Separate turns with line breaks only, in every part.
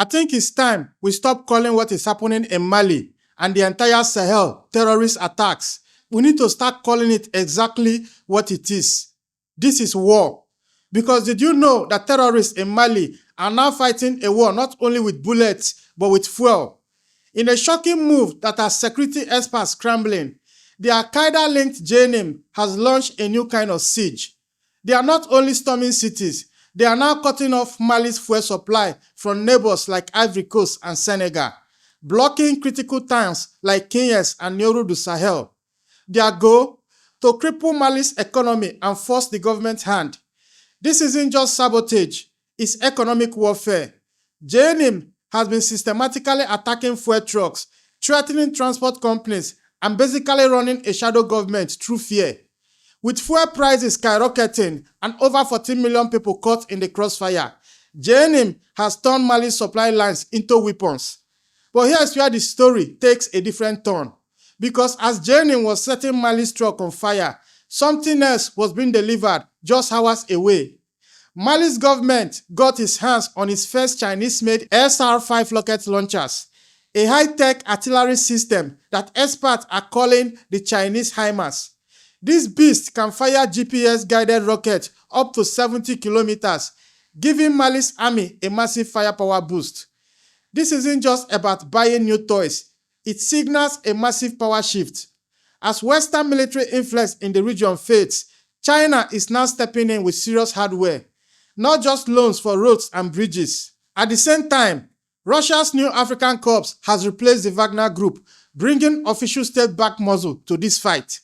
I think it's time we stop calling what is happening in Mali and the entire Sahel terrorist attacks. We need to start calling it exactly what it is. This is war. Because did you know that terrorists in Mali are now fighting a war not only with bullets, but with fuel? In a shocking move that has security experts scrambling, the Al-Qaeda-linked JNIM has launched a new kind of siege. They are not only storming cities, they are now cutting off Mali's fuel supply from neighbors like Ivory Coast and Senegal, blocking critical towns like Kenyas and Nioro du Sahel. Their goal? To cripple Mali's economy and force the government's hand. This isn't just sabotage, it's economic warfare. JNIM has been systematically attacking fuel trucks, threatening transport companies, and basically running a shadow government through fear. With fuel prices skyrocketing and over 14 million people caught in the crossfire, JNIM has turned Mali's supply lines into weapons. But here's where the story takes a different turn. Because as JNIM was setting Mali's truck on fire, something else was being delivered just hours away. Mali's government got its hands on its first Chinese-made SR-5 rocket launchers, a high-tech artillery system that experts are calling the Chinese HIMARS. This beast can fire GPS-guided rockets up to 70 kilometers, giving Mali's army a massive firepower boost. This isn't just about buying new toys, it signals a massive power shift. As Western military influence in the region fades, China is now stepping in with serious hardware, not just loans for roads and bridges. At the same time, Russia's new African Corps has replaced the Wagner Group, bringing official state-backed muscle to this fight.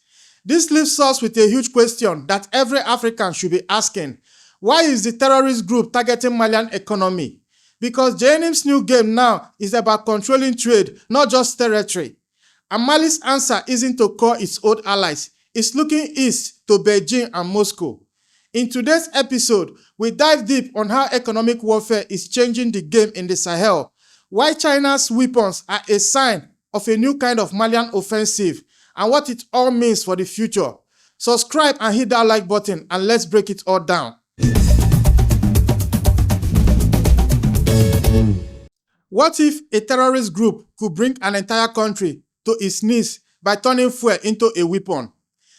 This leaves us with a huge question that every African should be asking. Why is the terrorist group targeting Malian economy? Because JNIM's new game now is about controlling trade, not just territory. And Mali's answer isn't to call its old allies, it's looking east to Beijing and Moscow. In today's episode, we dive deep on how economic warfare is changing the game in the Sahel, why China's weapons are a sign of a new kind of Malian offensive, and what it all means for the future. Subscribe and hit that like button and let's break it all down. What if a terrorist group could bring an entire country to its knees by turning fuel into a weapon?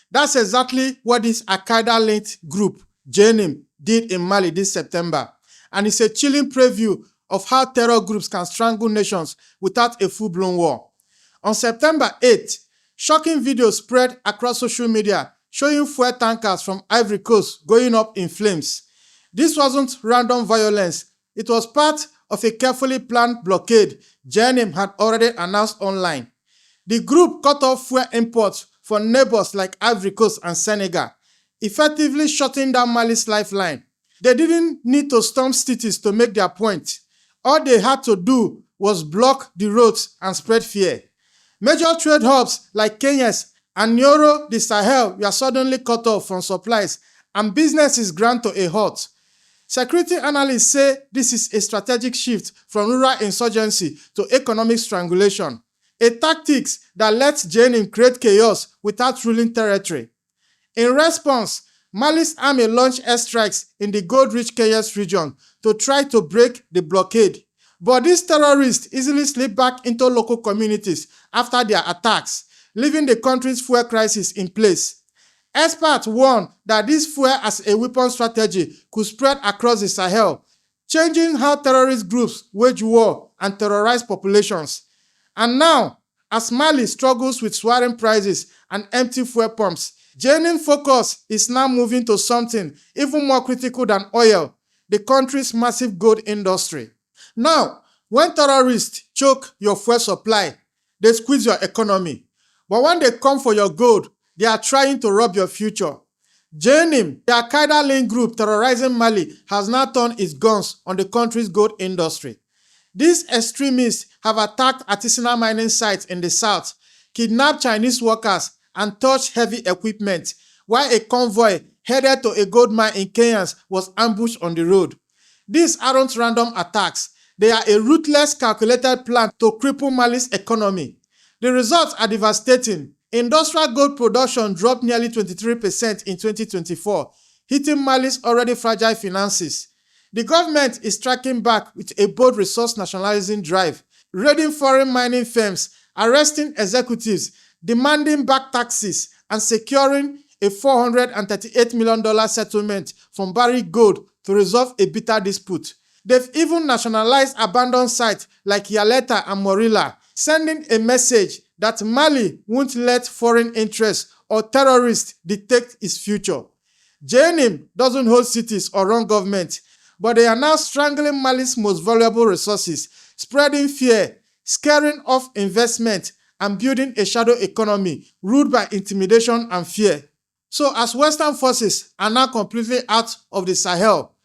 That's exactly what this Al-Qaeda-linked group, JNIM, did in Mali this September. And it's a chilling preview of how terror groups can strangle nations without a full-blown war. On September 8th, shocking videos spread across social media showing fuel tankers from Ivory Coast going up in flames. This wasn't random violence. It was part of a carefully planned blockade JNIM had already announced online. The group cut off fuel imports from neighbors like Ivory Coast and Senegal, effectively shutting down Mali's lifeline. They didn't need to storm cities to make their point. All they had to do was block the roads and spread fear. Major trade hubs like Kenyas and Nioro du Sahel were suddenly cut off from supplies and businesses ground to a halt. Security analysts say this is a strategic shift from rural insurgency to economic strangulation, a tactic that lets JNIM create chaos without ruling territory. In response, Mali's army launched airstrikes in the gold-rich Kenyas region to try to break the blockade. But these terrorists easily slip back into local communities after their attacks, leaving the country's fuel crisis in place. Experts warn that this fuel as a weapon strategy could spread across the Sahel, changing how terrorist groups wage war and terrorize populations. And now, as Mali struggles with soaring prices and empty fuel pumps, JNIM's focus is now moving to something even more critical than oil, the country's massive gold industry. Now, when terrorists choke your fuel supply, they squeeze your economy. But when they come for your gold, they are trying to rob your future. JNIM, the Al-Qaeda-linked group terrorizing Mali, has now turned its guns on the country's gold industry. These extremists have attacked artisanal mining sites in the south, kidnapped Chinese workers, and touched heavy equipment, while a convoy headed to a gold mine in Kenya was ambushed on the road. These aren't random attacks. They are a ruthless, calculated plan to cripple Mali's economy. The results are devastating. Industrial gold production dropped nearly 23% in 2024, hitting Mali's already fragile finances. The government is striking back with a bold resource nationalizing drive, raiding foreign mining firms, arresting executives, demanding back taxes, and securing a $438 million settlement from Barrick Gold to resolve a bitter dispute. They've even nationalized abandoned sites like Yaleta and Morila, sending a message that Mali won't let foreign interests or terrorists dictate its future. JNIM doesn't hold cities or run government, but they are now strangling Mali's most valuable resources, spreading fear, scaring off investment, and building a shadow economy ruled by intimidation and fear. So as Western forces are now completely out of the Sahel,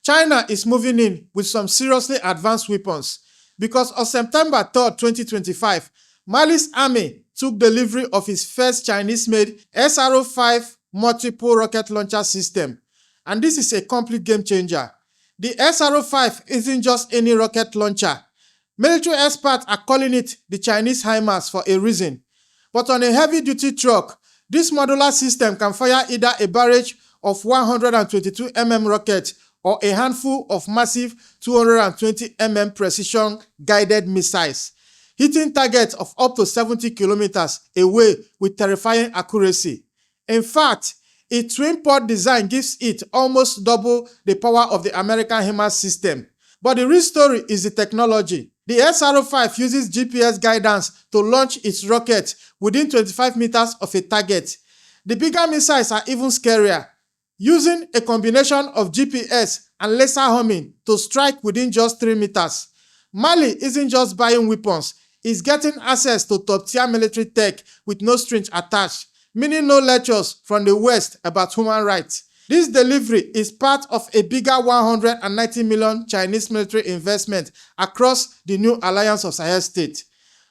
China is moving in with some seriously advanced weapons, because on September 3rd, 2025, Mali's army took delivery of its first Chinese-made SRO-5 multiple rocket launcher system, and this is a complete game changer. The SRO-5 isn't just any rocket launcher. Military experts are calling it the Chinese HIMARS for a reason. But on a heavy-duty truck, this modular system can fire either a barrage of 122 mm rockets or a handful of massive 220 mm precision-guided missiles, hitting targets of up to 70 kilometers away with terrifying accuracy. In fact, its twin-port design gives it almost double the power of the American HIMARS system. But the real story is the technology. The SRO-5 uses GPS guidance to launch its rocket within 25 meters of a target. The bigger missiles are even scarier, using a combination of GPS and laser homing to strike within just 3 meters. Mali isn't just buying weapons, it's getting access to top-tier military tech with no strings attached, meaning no lectures from the West about human rights. This delivery is part of a bigger 190 million Chinese military investment across the new alliance of Sahel states.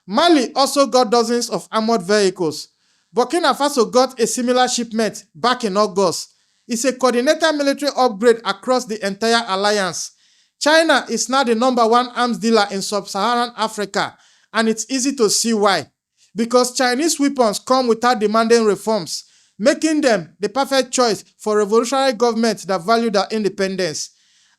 Mali also got dozens of armored vehicles. Burkina Faso got a similar shipment back in August. It's a coordinated military upgrade across the entire alliance. China is now the #1 arms dealer in sub-Saharan Africa, and it's easy to see why. Because Chinese weapons come without demanding reforms, making them the perfect choice for revolutionary governments that value their independence.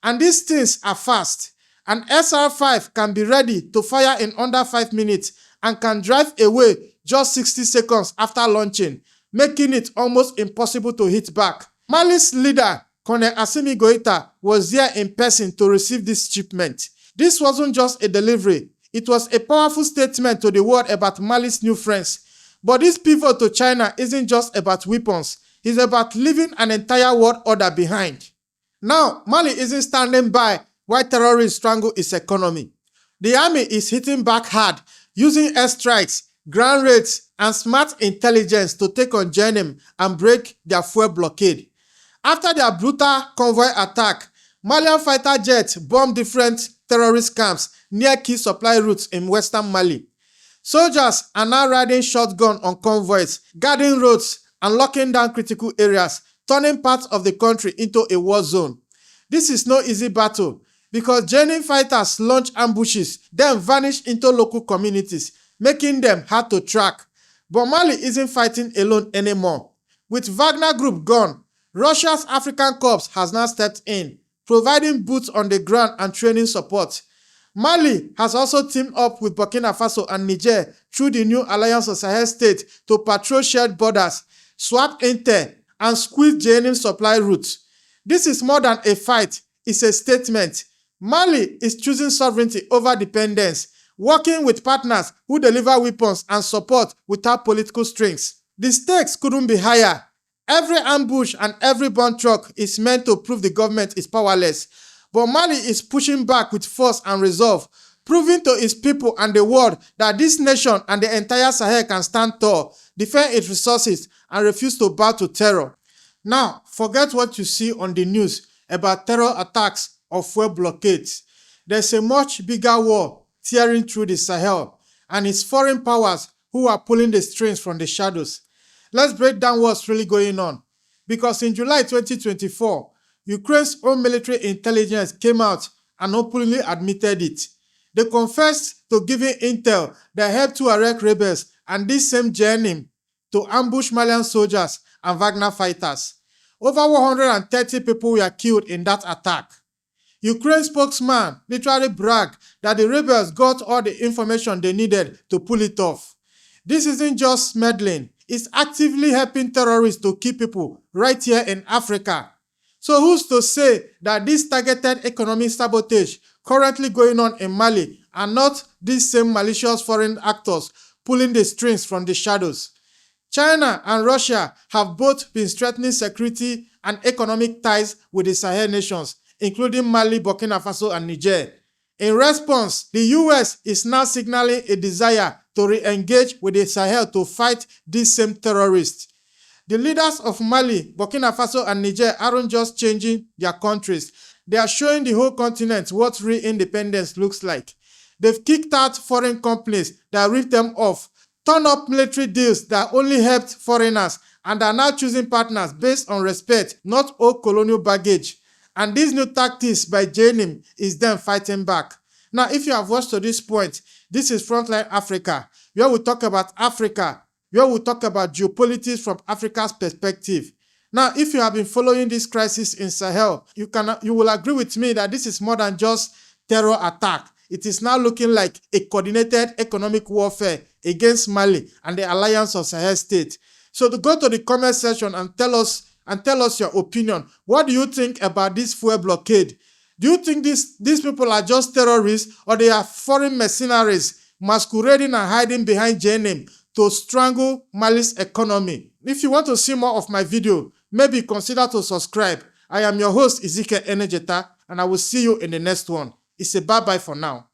And these things are fast. An SR-5 can be ready to fire in under 5 minutes and can drive away just 60 seconds after launching, making it almost impossible to hit back. Mali's leader, Colonel Assimi Goïta, was there in person to receive this shipment. This wasn't just a delivery, it was a powerful statement to the world about Mali's new friends. But this pivot to China isn't just about weapons, it's about leaving an entire world order behind. Now, Mali isn't standing by while terrorists strangle its economy. The army is hitting back hard, using airstrikes, ground raids, and smart intelligence to take on JNIM and break their fuel blockade. After their brutal convoy attack, Malian fighter jets bombed different terrorist camps near key supply routes in western Mali. Soldiers are now riding shotgun on convoys, guarding roads, and locking down critical areas, turning parts of the country into a war zone. This is no easy battle, because JNIM fighters launch ambushes, then vanish into local communities, making them hard to track. But Mali isn't fighting alone anymore. With Wagner Group gone, Russia's African Corps has now stepped in, providing boots on the ground and training support. Mali has also teamed up with Burkina Faso and Niger through the new alliance of Sahel states to patrol shared borders, swap intel, and squeeze JNIM supply routes. This is more than a fight, it's a statement. Mali is choosing sovereignty over dependence, working with partners who deliver weapons and support without political strings. The stakes couldn't be higher. Every ambush and every bomb truck is meant to prove the government is powerless. But Mali is pushing back with force and resolve, proving to its people and the world that this nation and the entire Sahel can stand tall, defend its resources, and refuse to bow to terror. Now, forget what you see on the news about terror attacks or fuel blockades. There's a much bigger war tearing through the Sahel, and it's foreign powers who are pulling the strings from the shadows. Let's break down what's really going on. Because in July 2024, Ukraine's own military intelligence came out and openly admitted it. They confessed to giving intel that helped Tuareg rebels and this same JNIM to ambush Malian soldiers and Wagner fighters. Over 130 people were killed in that attack. Ukraine spokesman literally bragged that the rebels got all the information they needed to pull it off. This isn't just meddling, it's actively helping terrorists to kill people right here in Africa. So who's to say that this targeted economic sabotage currently going on in Mali are not these same malicious foreign actors pulling the strings from the shadows? China and Russia have both been strengthening security and economic ties with the Sahel nations, including Mali, Burkina Faso, and Niger. In response, the US is now signaling a desire to re-engage with the Sahel to fight these same terrorists. The leaders of Mali, Burkina Faso, and Niger aren't just changing their countries. They are showing the whole continent what real independence looks like. They've kicked out foreign companies that ripped them off, turned up military deals that only helped foreigners, and are now choosing partners based on respect, not old colonial baggage. And these new tactics by JNIM is them fighting back. Now, if you have watched to this point, this is Frontline Africa, where we talk about Africa, where we talk about geopolitics from Africa's perspective. Now, if you have been following this crisis in Sahel, you will agree with me that this is more than just terror attack. It is now looking like a coordinated economic warfare against Mali and the alliance of Sahel states. So to go to the comment section and tell us your opinion. What do you think about this fuel blockade? Do you think these people are just terrorists, or they are foreign mercenaries masquerading and hiding behind JNIM to strangle Mali's economy? If you want to see more of my video, maybe consider to subscribe. I am your host, Ezekiel Enejeta, and I will see you in the next one. It's a bye-bye for now.